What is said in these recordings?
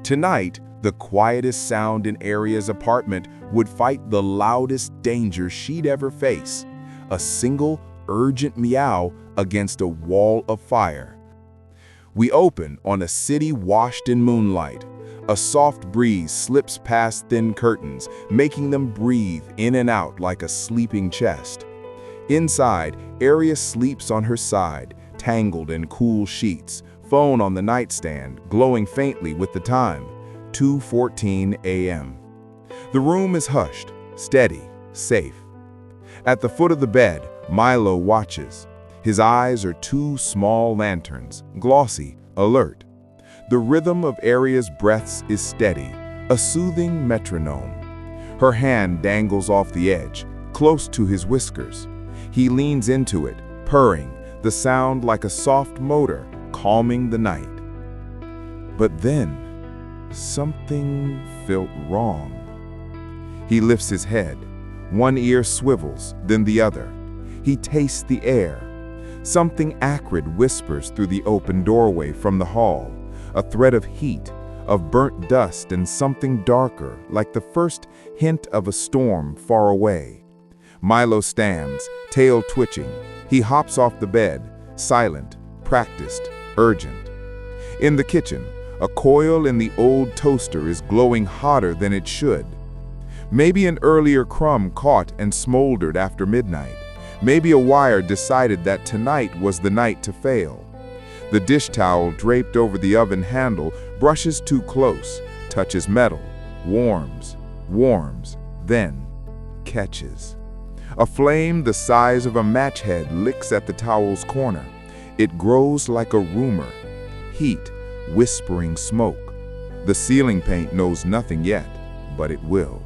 Tonight, the quietest sound in Aria's apartment would fight the loudest danger she'd ever face. A single, urgent meow against a wall of fire. We open on a city washed in moonlight. A soft breeze slips past thin curtains, making them breathe in and out like a sleeping chest. Inside, Aria sleeps on her side, tangled in cool sheets, phone on the nightstand, glowing faintly with the time, 2:14 a.m. The room is hushed, steady, safe. At the foot of the bed, Milo watches. His eyes are two small lanterns, glossy, alert. The rhythm of Aria's breaths is steady, a soothing metronome. Her hand dangles off the edge, close to his whiskers. He leans into it, purring, the sound like a soft motor, calming the night. But then, something felt wrong. He lifts his head. One ear swivels, then the other. He tastes the air. Something acrid whispers through the open doorway from the hall, a thread of heat, of burnt dust and something darker, like the first hint of a storm far away. Milo stands, tail twitching. He hops off the bed, silent, practiced, urgent. In the kitchen, a coil in the old toaster is glowing hotter than it should. Maybe an earlier crumb caught and smoldered after midnight. Maybe a wire decided that tonight was the night to fail. The dish towel draped over the oven handle brushes too close, touches metal, warms, then catches. A flame the size of a match head licks at the towel's corner. It grows like a rumor. Heat, whispering smoke. The ceiling paint knows nothing yet, but it will.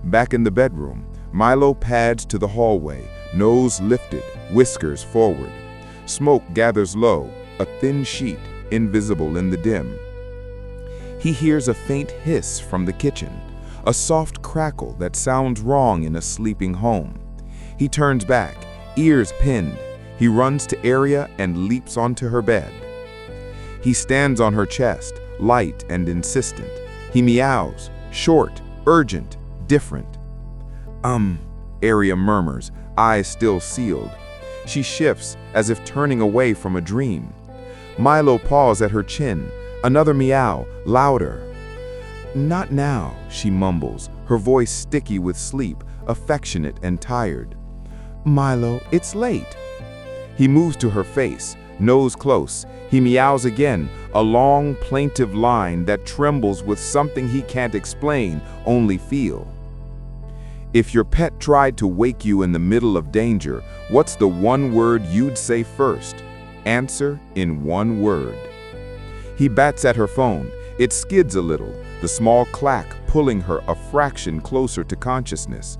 Back in the bedroom, Milo pads to the hallway, nose lifted, whiskers forward. Smoke gathers low, a thin sheet, invisible in the dim. He hears a faint hiss from the kitchen, a soft crackle that sounds wrong in a sleeping home. He turns back, ears pinned. He runs to Aria and leaps onto her bed. He stands on her chest, light and insistent. He meows, short, urgent, different. Aria murmurs, eyes still sealed. She shifts, as if turning away from a dream. Milo paws at her chin. Another meow, louder. "Not now," she mumbles, her voice sticky with sleep, affectionate and tired. "Milo, it's late." He moves to her face, nose close. He meows again, a long, plaintive line that trembles with something he can't explain, only feel. If your pet tried to wake you in the middle of danger, what's the one word you'd say first? Answer in one word. He bats at her phone. It skids a little, the small clack pulling her a fraction closer to consciousness.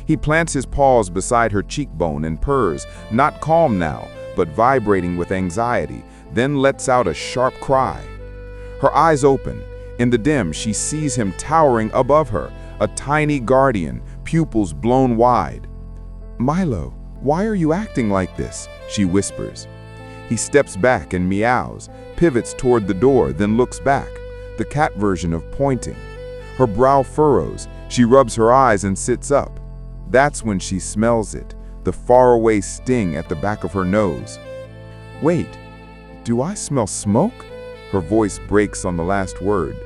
He plants his paws beside her cheekbone and purrs, not calm now, but vibrating with anxiety, then lets out a sharp cry. Her eyes open. In the dim, she sees him towering above her, a tiny guardian, pupils blown wide. "Milo, why are you acting like this?" she whispers. He steps back and meows, pivots toward the door, then looks back, the cat version of pointing. Her brow furrows, she rubs her eyes and sits up. That's when she smells it, the faraway sting at the back of her nose. "Wait, do I smell smoke?" Her voice breaks on the last word.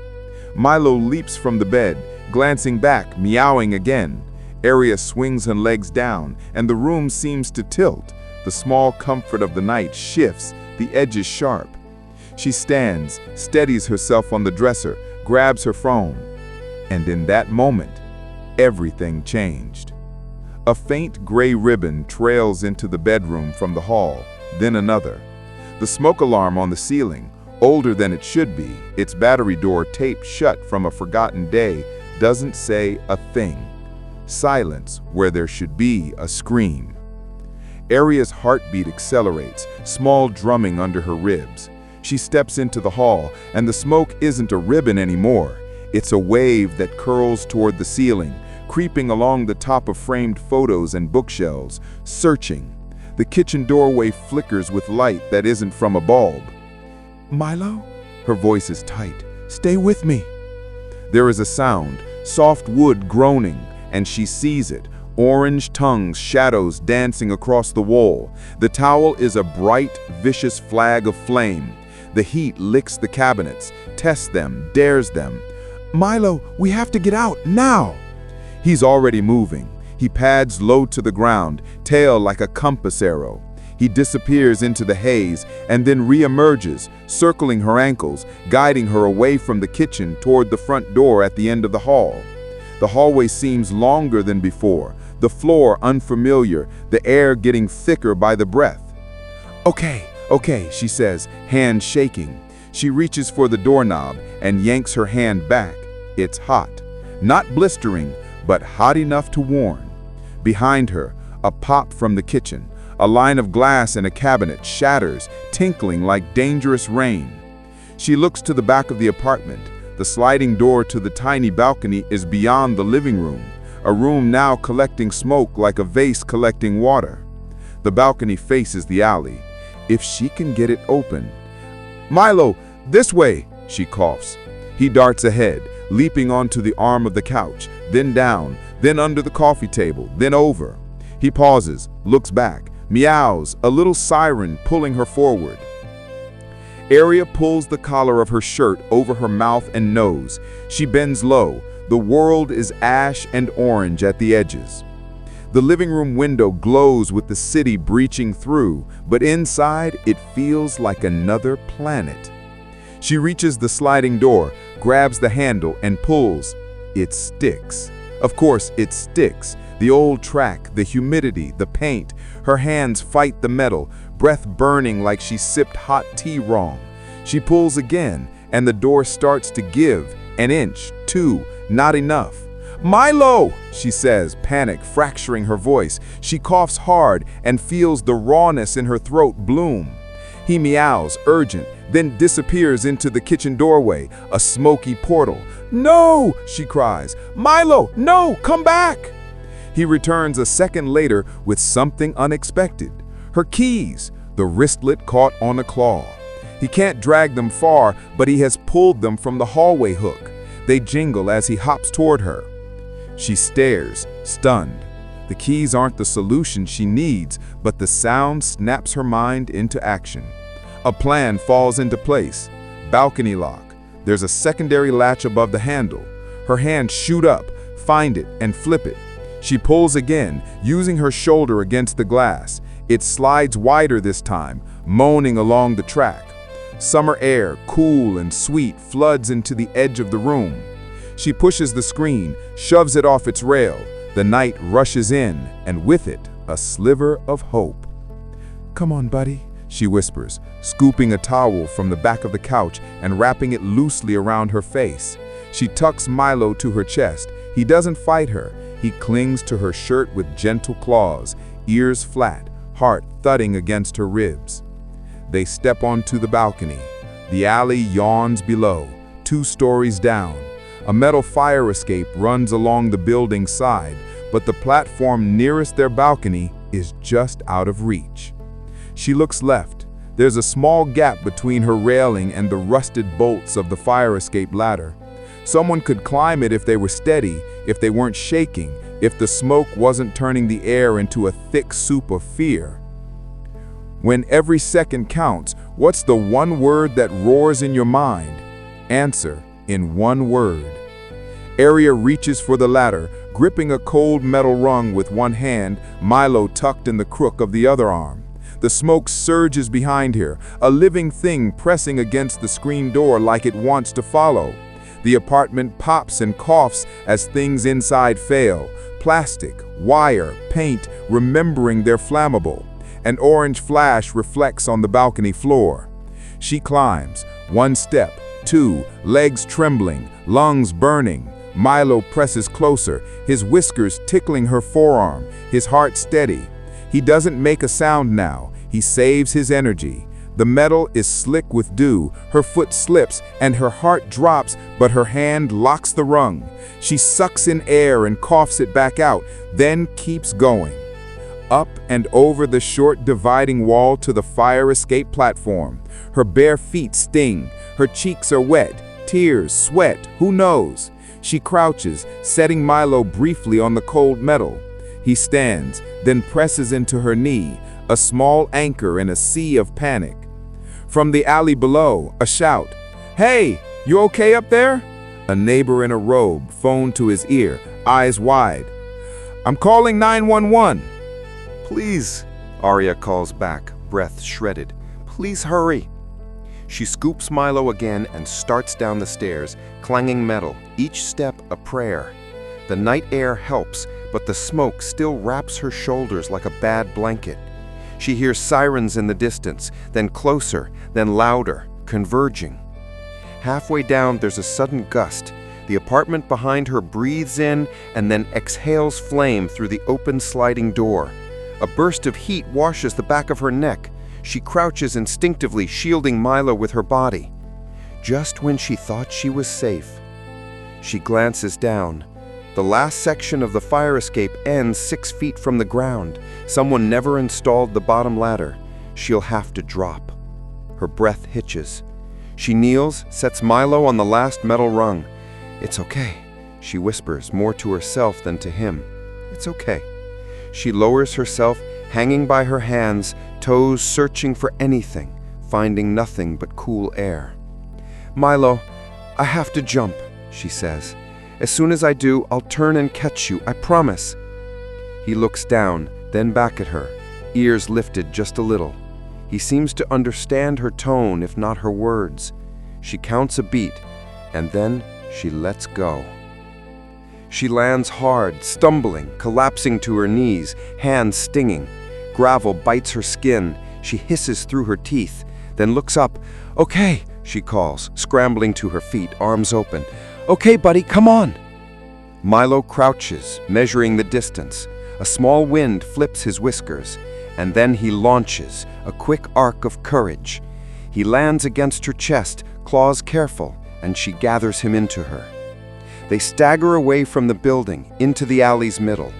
Milo leaps from the bed, glancing back, meowing again. Aria swings her legs down, and the room seems to tilt. The small comfort of the night shifts, the edges sharp. She stands, steadies herself on the dresser, grabs her phone. And in that moment, everything changed. A faint gray ribbon trails into the bedroom from the hall, then another. The smoke alarm on the ceiling, older than it should be, its battery door taped shut from a forgotten day, doesn't say a thing. Silence where there should be a scream. Aria's heartbeat accelerates, small drumming under her ribs. She steps into the hall, and the smoke isn't a ribbon anymore. It's a wave that curls toward the ceiling, creeping along the top of framed photos and bookshelves, searching. The kitchen doorway flickers with light that isn't from a bulb. "Milo?" Her voice is tight, Stay with me." There is a sound, soft wood groaning, and she sees it. Orange tongues, shadows dancing across the wall. The towel is a bright, vicious flag of flame. The heat licks the cabinets, tests them, dares them. "Milo, we have to get out, now!" He's already moving. He pads low to the ground, tail like a compass arrow. He disappears into the haze and then re-emerges, circling her ankles, guiding her away from the kitchen toward the front door at the end of the hall. The hallway seems longer than before, the floor unfamiliar, the air getting thicker by the breath. Okay, she says, hand shaking. She reaches for the doorknob and yanks her hand back. It's hot. Not blistering, but hot enough to warn. Behind her, a pop from the kitchen. A line of glass in a cabinet shatters, tinkling like dangerous rain. She looks to the back of the apartment. The sliding door to the tiny balcony is beyond the living room, a room now collecting smoke like a vase collecting water. The balcony faces the alley. If she can get it open. "Milo, this way," she coughs. He darts ahead, leaping onto the arm of the couch, then down, then under the coffee table, then over. He pauses, looks back, meows, a little siren pulling her forward. Aria pulls the collar of her shirt over her mouth and nose. She bends low. The world is ash and orange at the edges. The living room window glows with the city breaching through, but inside it feels like another planet. She reaches the sliding door, grabs the handle and pulls. It sticks. Of course, it sticks. The old track, the humidity, the paint. Her hands fight the metal, breath burning like she sipped hot tea wrong. She pulls again, and the door starts to give. An inch, two, not enough. "Milo!" she says, panic fracturing her voice. She coughs hard and feels the rawness in her throat bloom. He meows, urgent, then disappears into the kitchen doorway, a smoky portal. "No!" she cries. "Milo, no! Come back!" He returns a second later with something unexpected. Her keys, the wristlet caught on a claw. He can't drag them far, but he has pulled them from the hallway hook. They jingle as he hops toward her. She stares, stunned. The keys aren't the solution she needs, but the sound snaps her mind into action. A plan falls into place. Balcony lock. There's a secondary latch above the handle. Her hands shoot up, find it, and flip it. She pulls again, using her shoulder against the glass. It slides wider this time, moaning along the track. Summer air, cool and sweet, floods into the edge of the room. She pushes the screen, shoves it off its rail. The night rushes in, and with it, a sliver of hope. "Come on, buddy," she whispers, scooping a towel from the back of the couch and wrapping it loosely around her face. She tucks Milo to her chest. He doesn't fight her. He clings to her shirt with gentle claws, ears flat, heart thudding against her ribs. They step onto the balcony. The alley yawns below, 2 stories down. A metal fire escape runs along the building's side, but the platform nearest their balcony is just out of reach. She looks left. There's a small gap between her railing and the rusted bolts of the fire escape ladder. Someone could climb it if they were steady, if they weren't shaking, if the smoke wasn't turning the air into a thick soup of fear. When every second counts, what's the one word that roars in your mind? Answer in one word. Aria reaches for the ladder, gripping a cold metal rung with one hand, Milo tucked in the crook of the other arm. The smoke surges behind her, a living thing pressing against the screen door like it wants to follow. The apartment pops and coughs as things inside fail. Plastic, wire, paint, remembering they're flammable. An orange flash reflects on the balcony floor. She climbs, 1 step, 2, legs trembling, lungs burning. Milo presses closer, his whiskers tickling her forearm, his heart steady. He doesn't make a sound now, he saves his energy. The metal is slick with dew, her foot slips and her heart drops, but her hand locks the rung. She sucks in air and coughs it back out, then keeps going. Up and over the short dividing wall to the fire escape platform. Her bare feet sting, her cheeks are wet, Tears, sweat, who knows? She crouches, setting Milo briefly on the cold metal. He stands, then presses into her knee, a small anchor in a sea of panic. From the alley below, a shout. "Hey, you okay up there?" A neighbor in a robe phoned to his ear, eyes wide. "I'm calling 911. "Please," Aria calls back, breath shredded. "Please hurry." She scoops Milo again and starts down the stairs, clanging metal, each step a prayer. The night air helps, but the smoke still wraps her shoulders like a bad blanket. She hears sirens in the distance, then closer, then louder, converging. Halfway down, there's a sudden gust. The apartment behind her breathes in and then exhales flame through the open sliding door. A burst of heat washes the back of her neck. She crouches instinctively, shielding Milo with her body. Just when she thought she was safe, she glances down. The last section of the fire escape ends 6 feet from the ground. Someone never installed the bottom ladder. She'll have to drop. Her breath hitches. She kneels, sets Milo on the last metal rung. "It's okay," she whispers, more to herself than to him. "It's okay." She lowers herself, hanging by her hands, toes searching for anything, finding nothing but cool air. "Milo, I have to jump," she says. "As soon as I do, I'll turn and catch you, I promise." He looks down, then back at her, ears lifted just a little. He seems to understand her tone, if not her words. She counts a beat, and then she lets go. She lands hard, stumbling, collapsing to her knees, hands stinging. Gravel bites her skin. She hisses through her teeth, then looks up. "Okay," she calls, scrambling to her feet, arms open. "Okay, buddy, come on." Milo crouches, measuring the distance. A small wind flips his whiskers, and then he launches, a quick arc of courage. He lands against her chest, claws careful, and she gathers him into her. They stagger away from the building, into the alley's middle.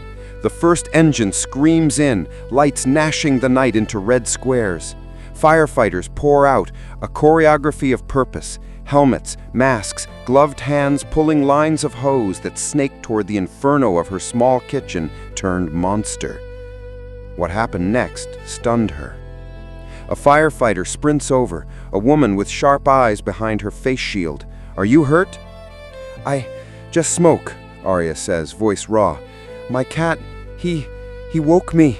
The first engine screams in, lights gnashing the night into red squares. Firefighters pour out, a choreography of purpose. Helmets, masks, gloved hands pulling lines of hose that snake toward the inferno of her small kitchen turned monster. What happened next stunned her. A firefighter sprints over, a woman with sharp eyes behind her face shield. "Are you hurt?" "I just smoke," Aria says, voice raw. "My cat, he woke me.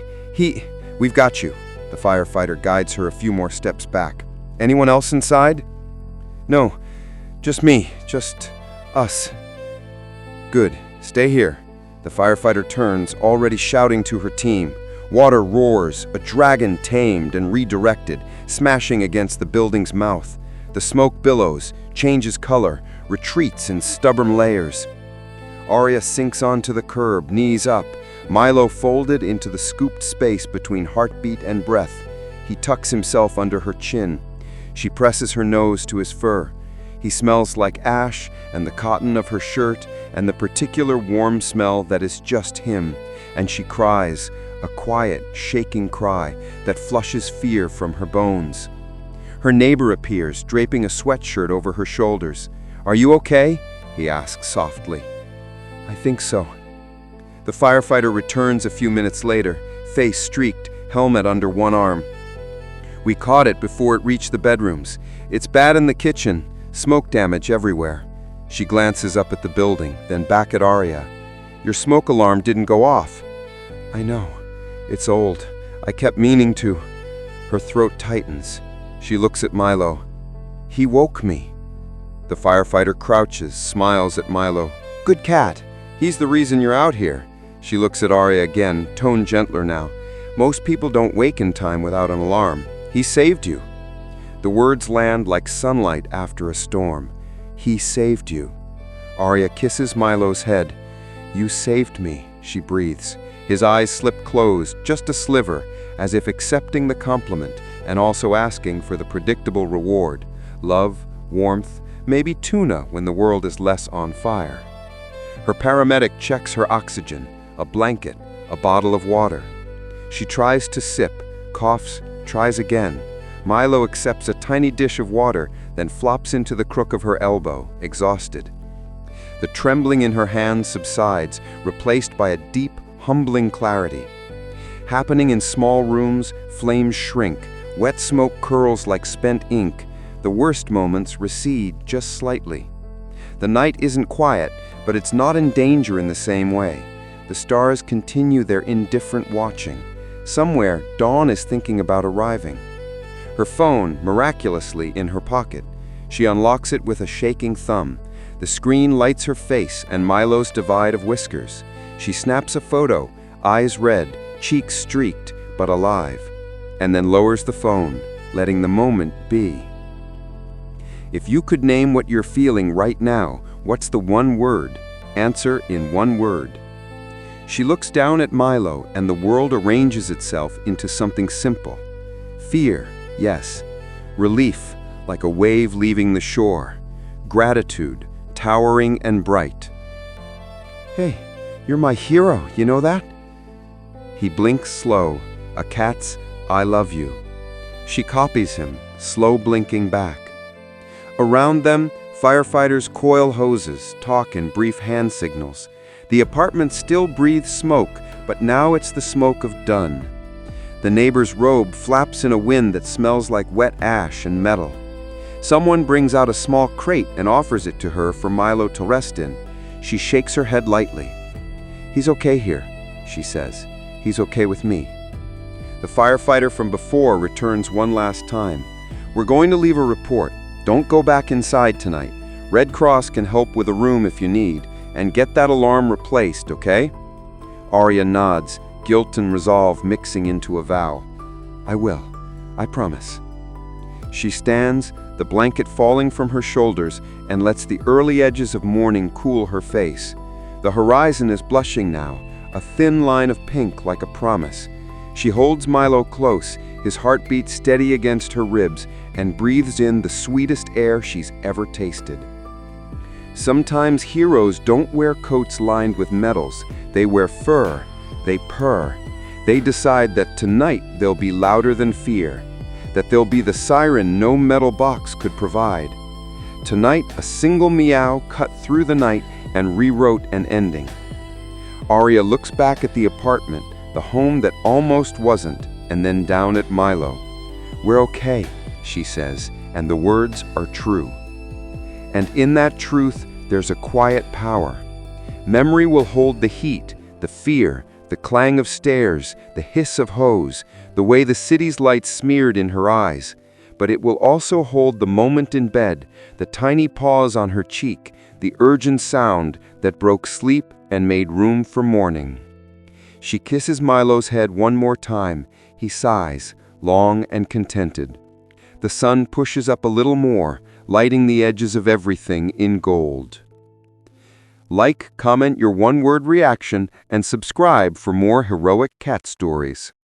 We've got you." The firefighter guides her a few more steps back. "Anyone else inside?" "No, just me, just us." "Good, stay here." The firefighter turns, already shouting to her team. Water roars, a dragon tamed and redirected, smashing against the building's mouth. The smoke billows, changes color, retreats in stubborn layers. Aria sinks onto the curb, knees up, Milo folded into the scooped space between heartbeat and breath. He tucks himself under her chin. She presses her nose to his fur. He smells like ash and the cotton of her shirt and the particular warm smell that is just him. And she cries, a quiet, shaking cry that flushes fear from her bones. Her neighbor appears, draping a sweatshirt over her shoulders. "Are you okay?" he asks softly. "I think so." The firefighter returns a few minutes later, face streaked, helmet under one arm. "We caught it before it reached the bedrooms. It's bad in the kitchen, smoke damage everywhere." She glances up at the building, then back at Aria. "Your smoke alarm didn't go off." "I know. It's old. I kept meaning to." Her throat tightens. She looks at Milo. "He woke me." The firefighter crouches, smiles at Milo. "Good cat. He's the reason you're out here." She looks at Aria again, tone gentler now. "Most people don't wake in time without an alarm. He saved you." The words land like sunlight after a storm. "He saved you." Aria kisses Milo's head. "You saved me," she breathes. His eyes slip closed, just a sliver, as if accepting the compliment and also asking for the predictable reward. Love, warmth, maybe tuna when the world is less on fire. Her paramedic checks her oxygen, a blanket, a bottle of water. She tries to sip, coughs, tries again. Milo accepts a tiny dish of water, then flops into the crook of her elbow, exhausted. The trembling in her hands subsides, replaced by a deep, humbling clarity. Happening in small rooms, flames shrink, wet smoke curls like spent ink. The worst moments recede just slightly. The night isn't quiet, but it's not in danger in the same way. The stars continue their indifferent watching. Somewhere, dawn is thinking about arriving. Her phone, miraculously, in her pocket. She unlocks it with a shaking thumb. The screen lights her face and Milo's divide of whiskers. She snaps a photo, eyes red, cheeks streaked, but alive, and then lowers the phone, letting the moment be. If you could name what you're feeling right now, what's the one word? Answer in one word. She looks down at Milo, and the world arranges itself into something simple. Fear, yes. Relief, like a wave leaving the shore. Gratitude, towering and bright. Hey, you're my hero, you know that? He blinks slow, a cat's "I love you." She copies him, slow blinking back. Around them, firefighters coil hoses, talk in brief hand signals. The apartment still breathes smoke, but now it's the smoke of done. The neighbor's robe flaps in a wind that smells like wet ash and metal. Someone brings out a small crate and offers it to her for Milo to rest in. She shakes her head lightly. "He's okay here," she says. "He's okay with me." The firefighter from before returns one last time. "We're going to leave a report. Don't go back inside tonight. Red Cross can help with a room if you need, and get that alarm replaced, okay?" Aria nods, guilt and resolve mixing into a vow. "I will. I promise." She stands, the blanket falling from her shoulders, and lets the early edges of morning cool her face. The horizon is blushing now, a thin line of pink like a promise. She holds Milo close, his heartbeat steady against her ribs, and breathes in the sweetest air she's ever tasted. Sometimes heroes don't wear coats lined with metals. They wear fur. They purr. They decide that tonight they'll be louder than fear, that they'll be the siren no metal box could provide. Tonight, a single meow cut through the night and rewrote an ending. Aria looks back at the apartment, the home that almost wasn't, and then down at Milo. "We're okay," she says, and the words are true. And in that truth, there's a quiet power. Memory will hold the heat, the fear, the clang of stairs, the hiss of hose, the way the city's lights smeared in her eyes. But it will also hold the moment in bed, the tiny pause on her cheek, the urgent sound that broke sleep and made room for morning. She kisses Milo's head one more time. He sighs, long and contented. The sun pushes up a little more, lighting the edges of everything in gold. Like, comment your one-word reaction, and subscribe for more heroic cat stories.